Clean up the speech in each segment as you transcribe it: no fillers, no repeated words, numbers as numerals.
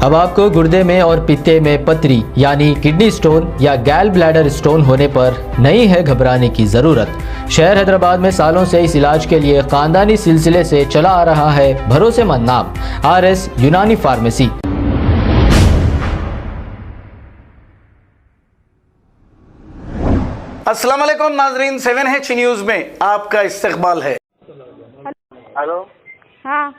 अब आपको गुर्दे में और पित्ते में पथरी यानी किडनी स्टोन या गैल ब्लैडर स्टोन होने पर नहीं है घबराने की जरूरत। शहर हैदराबाद में सालों से इस इलाज के लिए खानदानी सिलसिले से चला आ रहा है भरोसेमंद नाम RS यूनानी फार्मेसी। अस्सलाम वालेकुम नाजरीन, 7H न्यूज में आपका इस्तकबाल है। हेलो। हाँ।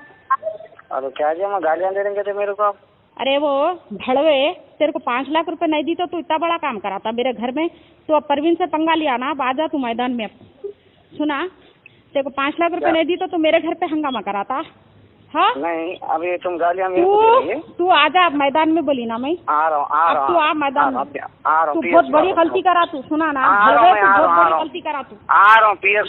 अरे क्या जी, हम गालियाँ दे देंगे थे मेरे को आप। अरे वो भड़वे, तेरे को 5 लाख रुपए नहीं दी तो तू इतना बड़ा काम करा था मेरे घर में। तो अब परवीन से पंगा लिया ना, अब आ जा तू मैदान में। सुना, तेरे को 5 लाख रुपए नहीं दी तो तू मेरे घर पे हंगामा करा था। हाँ नहीं, अभी तुम गालियाँ मेरे को दे रही है। तू आ जा अब मैदान में, बोली ना मैं आ रहा हूँ। तू आ मैदान में। तू बहुत बड़ी गलती करा तू, सुना ना, बहुत बड़ी गलती करा तू। आ रहा हूँ PS।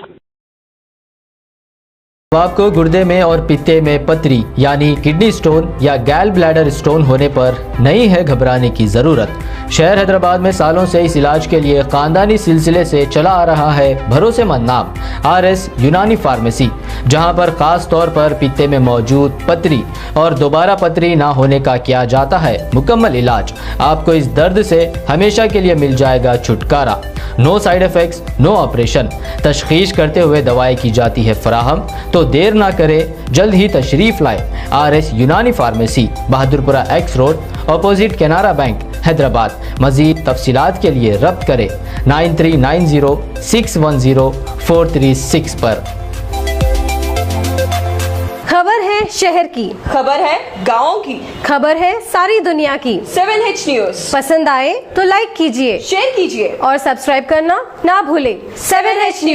अब आपको गुर्दे में और पित्ते में पथरी यानी किडनी स्टोन या गैल ब्लैडर स्टोन होने पर नहीं है घबराने की जरूरत। शहर हैदराबाद में सालों से इस इलाज के लिए खानदानी सिलसिले से चला आ रहा है भरोसेमंद नाम RS यूनानी फार्मेसी, जहां पर खास तौर पर पित्ते में मौजूद पथरी और दोबारा पथरी ना होने का किया जाता है मुकम्मल इलाज। आपको इस दर्द से हमेशा के लिए मिल जाएगा छुटकारा। No side effects, no operation. तशखीस करते हुए दवाएं की जाती है फराहम। तो देर ना करें, जल्द ही तशरीफ लाए RS Unani pharmacy, Bahadurpura X road, opposite Canara bank, Hyderabad. मजीद तफसीलात के लिए रब्त करें 9390610436 पर। खबर है शहर की, खबर है गाँव की, खबर है सारी दुनिया की। 7H न्यूज पसंद आए तो लाइक कीजिए, शेयर कीजिए और सब्सक्राइब करना ना भूलें। 7H news.